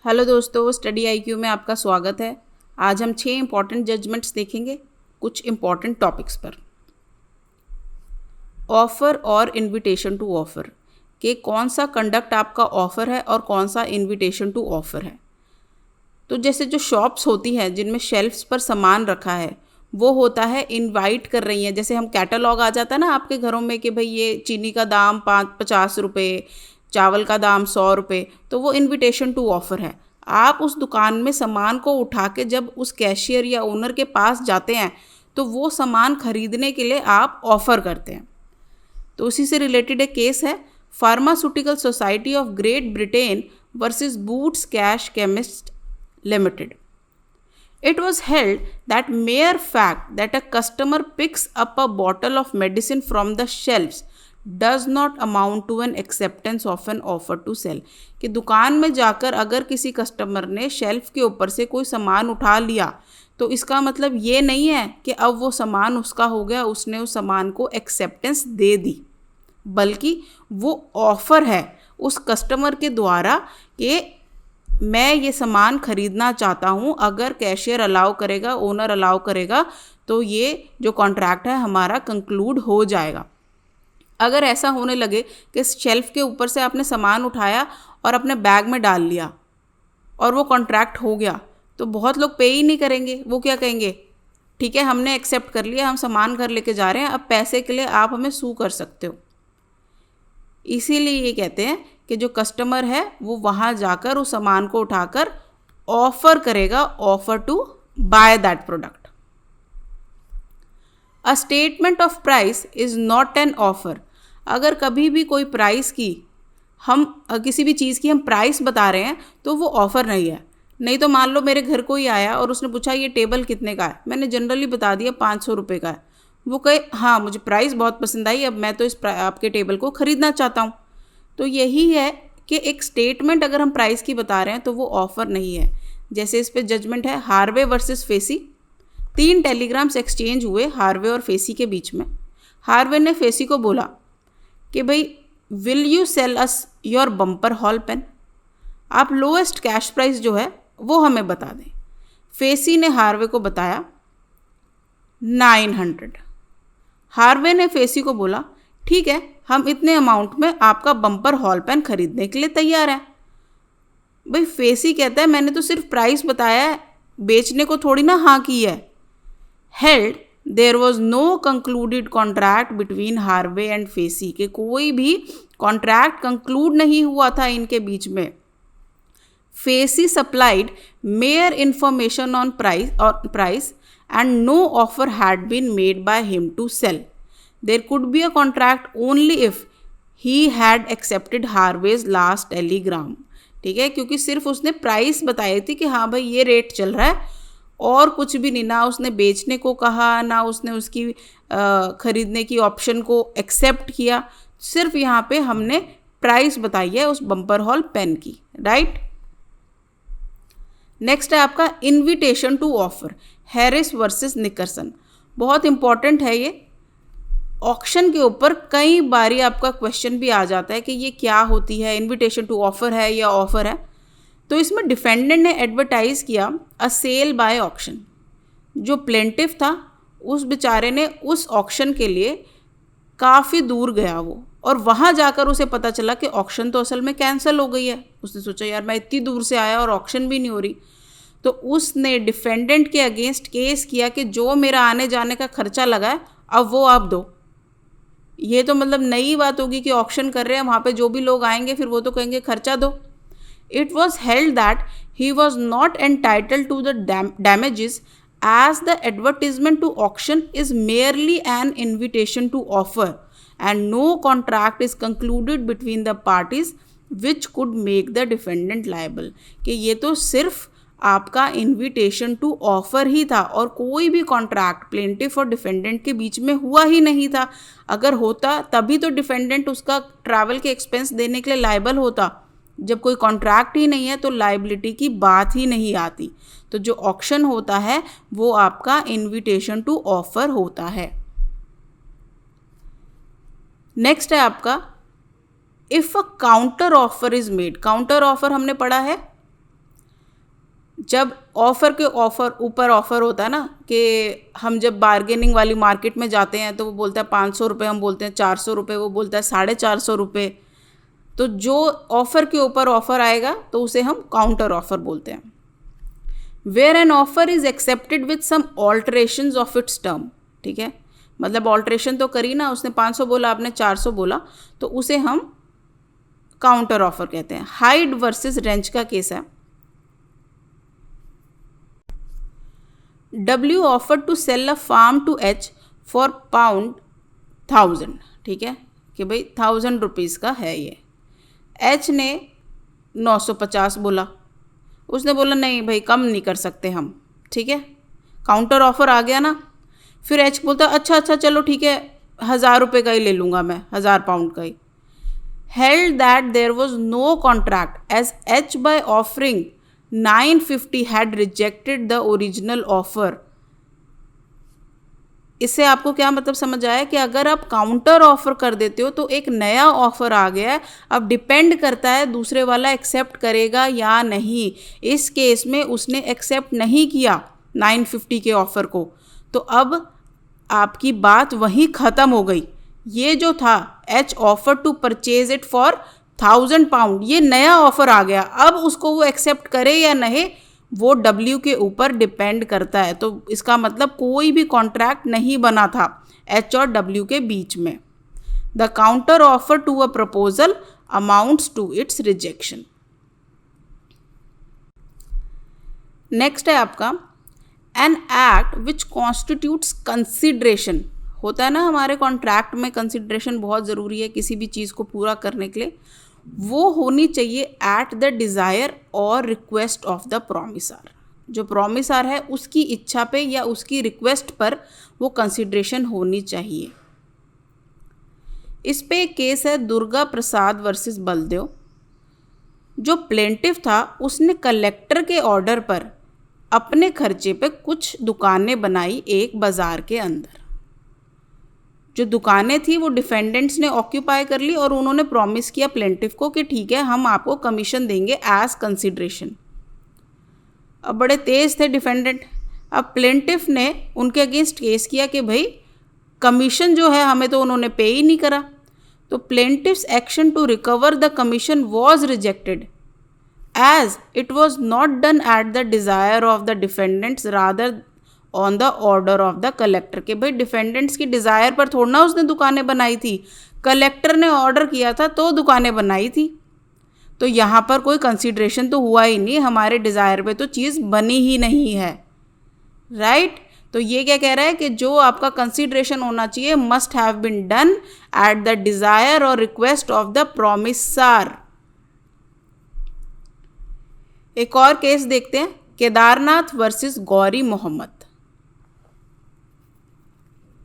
Hello दोस्तों, study IQ में आपका स्वागत है। आज हम 6 इंपॉर्टेंट जजमेंट्स देखेंगे कुछ इंपॉर्टेंट टॉपिक्स पर। ऑफ़र और इनविटेशन टू ऑफ़र कि कौन सा कंडक्ट आपका ऑफ़र है और कौन सा इनविटेशन टू ऑफ़र है। तो जैसे जो शॉप्स होती हैं जिनमें शेल्फ्स पर सामान रखा है वो होता है इनवाइट कर रही हैं। जैसे हम कैटलॉग आ जाता है ना आपके घरों में कि भाई ये चीनी का दाम 50 रुपये, चावल का दाम 100 रुपये, तो वो इनविटेशन टू ऑफ़र है। आप उस दुकान में सामान को उठा के जब उस कैशियर या ओनर के पास जाते हैं तो वो सामान खरीदने के लिए आप ऑफ़र करते हैं। तो उसी से रिलेटेड एक केस है, pharmaceutical society of great Britain versus boots cash chemist limited. It was held that mere fact that a customer picks up a bottle of medicine from the shelves does not amount to an acceptance of an offer to sell. कि दुकान में जाकर अगर किसी customer ने shelf के ऊपर से कोई सामान उठा लिया तो इसका मतलब ये नहीं है कि अब वो सामान उसका हो गया, उसने उस सामान को एक्सेप्टेंस दे दी, बल्कि वो ऑफ़र है उस कस्टमर के द्वारा कि मैं ये सामान ख़रीदना चाहता हूँ, अगर कैशियर अलाउ करेगा, ओनर अलाउ करेगा तो ये जो कॉन्ट्रैक्ट है हमारा कंक्लूड हो जाएगा। अगर ऐसा होने लगे कि शेल्फ़ के ऊपर से आपने सामान उठाया और अपने बैग में डाल लिया और वो कॉन्ट्रैक्ट हो गया तो बहुत लोग पे ही नहीं करेंगे। वो क्या कहेंगे, ठीक है हमने एक्सेप्ट कर लिया, हम सामान घर लेके जा रहे हैं, अब पैसे के लिए आप हमें सू कर सकते हो। इसीलिए ये कहते हैं कि जो कस्टमर है वो वहाँ जाकर उस सामान को उठाकर ऑफ़र करेगा, offer to buy that product. A statement of price is not an offer. अगर कभी भी कोई प्राइस की हम किसी भी चीज़ की हम प्राइस बता रहे हैं तो वो ऑफ़र नहीं है। नहीं तो मान लो मेरे घर कोई आया और उसने पूछा ये टेबल कितने का है, मैंने जनरली बता दिया 500 रुपये का है। वो कहे हाँ मुझे प्राइस बहुत पसंद आई, अब मैं तो आपके टेबल को ख़रीदना चाहता हूँ। तो यही है कि एक स्टेटमेंट अगर हम प्राइस की बता रहे हैं तो वो ऑफ़र नहीं है। जैसे इस पे जजमेंट है Harvey versus facie. 3 telegrams exchange हुए हार्वे और फेसी के बीच में। हार्वे ने फेसी को बोला कि भाई will you sell us your Bumper Hall Pen, आप लोएस्ट कैश प्राइस जो है वो हमें बता दें। फेसी ने हार्वे को बताया 900। हार्वे ने फेसी को बोला ठीक है हम इतने अमाउंट में आपका बम्पर हॉल पेन खरीदने के लिए तैयार हैं। भाई फेसी कहता है मैंने तो सिर्फ प्राइस बताया है, बेचने को थोड़ी ना हाँ की है। Held there was no concluded contract between Harvey and Facey, के कोई भी कॉन्ट्रैक्ट कंक्लूड नहीं हुआ था इनके बीच में। Facie supplied mayor information on price and no offer had been made by him to sell. There could be a contract only if he had accepted Harvey's last telegram. ठीक है, क्योंकि सिर्फ उसने प्राइस बताई थी कि हाँ भाई ये रेट चल रहा है और कुछ भी नहीं, ना उसने बेचने को कहा ना उसने उसकी खरीदने की ऑप्शन को एक्सेप्ट किया, सिर्फ यहाँ पे हमने प्राइस बताई है उस बम्पर हॉल पेन की, राइट। नेक्स्ट है आपका invitation to offer, Harris versus Nickerson. बहुत इंपॉर्टेंट है ये। ऑक्शन के ऊपर कई बारी आपका क्वेश्चन भी आ जाता है कि ये क्या होती है, इनविटेशन टू ऑफर है या ऑफर है। तो इसमें डिफेंडेंट ने एडवर्टाइज किया अ सेल बाय ऑक्शन। जो प्लेंटिफ था उस बेचारे ने उस ऑक्शन के लिए काफ़ी दूर गया वो, और वहाँ जाकर उसे पता चला कि ऑक्शन तो असल में कैंसिल हो गई है। उसने सोचा यार मैं इतनी दूर से आया और ऑक्शन भी नहीं हो रही, तो उसने डिफेंडेंट के अगेंस्ट केस किया कि जो मेरा आने जाने का खर्चा लगा है अब वो आप दो। ये तो मतलब नई बात होगी कि ऑक्शन कर रहे हैं, वहाँ पे जो भी लोग आएंगे फिर वो तो कहेंगे खर्चा दो। It was held that he was not entitled to the damages as the advertisement to auction is merely an invitation to offer and no contract is concluded between the parties which could make the defendant liable. कि ये तो सिर्फ आपका invitation to offer ही था और कोई भी contract plaintiff और डिफेंडेंट के बीच में हुआ ही नहीं था। अगर होता तभी तो डिफेंडेंट उसका ट्रैवल के एक्सपेंस देने के लिए लाइबल होता। जब कोई कॉन्ट्रैक्ट ही नहीं है तो लाइबिलिटी की बात ही नहीं आती। तो जो ऑक्शन होता है वो आपका इनविटेशन टू ऑफर होता है। नेक्स्ट है आपका if a counter offer is made. Counter offer हमने पढ़ा है जब ऑफ़र के ऊपर ऑफ़र होता है ना, कि हम जब बार्गेनिंग वाली मार्केट में जाते हैं तो वो बोलता है 500 रुपये, हम बोलते हैं 400 रुपये, वो बोलता है 450 रुपये। तो जो ऑफ़र के ऊपर ऑफ़र आएगा तो उसे हम काउंटर ऑफ़र बोलते हैं। Where an offer is accepted with some alterations of its term, ठीक है, मतलब ऑल्ट्रेशन तो करी ना, उसने 500 बोला, आपने 400 बोला, तो उसे हम काउंटर ऑफ़र कहते हैं। हाइड वर्सेस रेंज का केस है। W offer to sell a farm to H for pound 1000, ठीक है, कि भाई 1000 रुपीज़ का है ये। H ने 950 बोला, उसने बोला नहीं भाई कम नहीं कर सकते हम, ठीक है, काउंटर ऑफर आ गया ना। फिर H बोलता अच्छा चलो ठीक है, 1000 रुपये का ही ले लूँगा मैं, 1000 पाउंड का ही। Held that there was no contract as H by offering 950 had rejected the original offer। इससे आपको क्या मतलब समझ आया कि अगर आप काउंटर ऑफर कर देते हो तो एक नया ऑफर आ गया है, अब डिपेंड करता है दूसरे वाला एक्सेप्ट करेगा या नहीं। इस केस में उसने एक्सेप्ट नहीं किया 950 के ऑफर को, तो अब आपकी बात वहीं ख़त्म हो गई। ये जो था H offer to purchase it for 1000 pound, ये नया ऑफर आ गया, अब उसको वो एक्सेप्ट करे या नहीं वो W के ऊपर डिपेंड करता है। तो इसका मतलब कोई भी कॉन्ट्रैक्ट नहीं बना था H और W के बीच में। The counter offer to a proposal amounts to its rejection. Next है आपका an act which constitutes consideration. होता है ना हमारे कॉन्ट्रैक्ट में कंसिडरेशन बहुत ज़रूरी है किसी भी चीज़ को पूरा करने के लिए, वो होनी चाहिए एट द डिज़ायर और रिक्वेस्ट ऑफ द प्रॉमिसर। जो प्रॉमिसर है उसकी इच्छा पे या उसकी रिक्वेस्ट पर वो कंसिडरेशन होनी चाहिए। इस पे एक केस है दुर्गा प्रसाद वर्सेस बलदेव। जो प्लेंटिफ था उसने कलेक्टर के ऑर्डर पर अपने खर्चे पे कुछ दुकानें बनाई एक बाज़ार के अंदर। जो दुकानें थी वो डिफेंडेंट्स ने ऑक्यूपाई कर ली और उन्होंने प्रॉमिस किया प्लेंटिफ को कि ठीक है हम आपको कमीशन देंगे एज कंसिडरेशन। अब बड़े तेज़ थे डिफेंडेंट, अब प्लेंटिफ ने उनके अगेंस्ट केस किया कि भाई कमीशन जो है हमें तो उन्होंने पे ही नहीं करा। तो plaintiff's action to recover the commission was rejected as it was not done at the desire of the defendants rather on the order of the collector. के भाई डिफेंडेंट्स की डिज़ायर पर थोड़ा ना उसने दुकानें बनाई थी, कलेक्टर ने ऑर्डर किया था तो दुकानें बनाई थी। तो यहाँ पर कोई कंसिडरेशन तो हुआ ही नहीं, हमारे डिज़ायर पे तो चीज़ बनी ही नहीं है, राइट। तो ये क्या कह रहा है कि जो आपका कंसिडरेशन होना चाहिए must have been done at the desire और रिक्वेस्ट ऑफ द प्रॉमिसर। एक और केस देखते हैं, केदारनाथ वर्सेस गौरी मोहम्मद।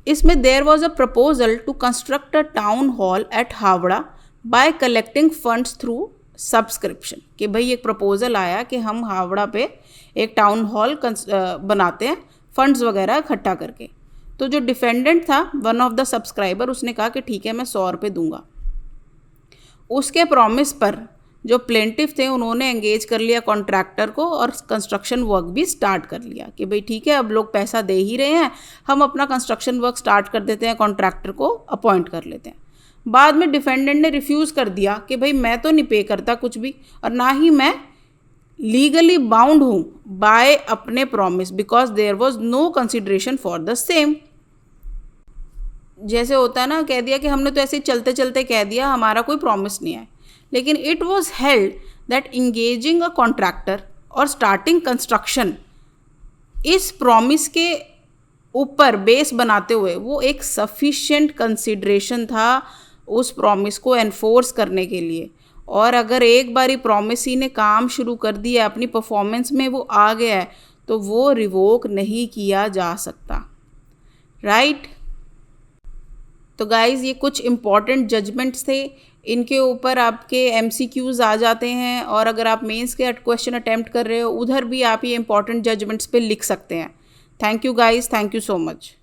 इसमें there was a proposal to construct a town hall at Howrah by collecting funds through subscription. कि भाई एक प्रपोजल आया कि हम हावड़ा पे एक टाउन हॉल बनाते हैं फंड्स वगैरह इकट्ठा करके। तो जो डिफेंडेंट था वन ऑफ द सब्सक्राइबर, उसने कहा कि ठीक है मैं 100 रुपये दूंगा। उसके प्रॉमिस पर जो प्लेंटिफ थे उन्होंने एंगेज कर लिया कॉन्ट्रैक्टर को और कंस्ट्रक्शन वर्क भी स्टार्ट कर लिया कि भाई ठीक है अब लोग पैसा दे ही रहे हैं, हम अपना कंस्ट्रक्शन वर्क स्टार्ट कर देते हैं, कॉन्ट्रैक्टर को अपॉइंट कर लेते हैं। बाद में डिफेंडेंट ने रिफ्यूज़ कर दिया कि भाई मैं तो नहीं पे करता कुछ भी और ना ही मैं लीगली बाउंड हूँ बाय अपने promise because there was no consideration for the same. जैसे होता है ना, कह दिया कि हमने तो ऐसे ही चलते चलते कह दिया, हमारा कोई प्रॉमिस नहीं है। लेकिन it was held that engaging a contractor और स्टार्टिंग कंस्ट्रक्शन इस प्रॉमिस के ऊपर बेस बनाते हुए वो एक सफिशिएंट कंसिडरेशन था उस प्रॉमिस को एनफोर्स करने के लिए। और अगर एक बारी प्रॉमिसी ने काम शुरू कर दिया, अपनी परफॉर्मेंस में वो आ गया है, तो वो रिवोक नहीं किया जा सकता, राइट। तो गाइज़ ये कुछ इम्पॉर्टेंट जजमेंट्स थे, इनके ऊपर आपके MCQs आ जाते हैं और अगर आप मेंस के क्वेश्चन अटेम्प्ट कर रहे हो उधर भी आप ये इम्पॉर्टेंट जजमेंट्स पे लिख सकते हैं। Thank you guys, thank you so much.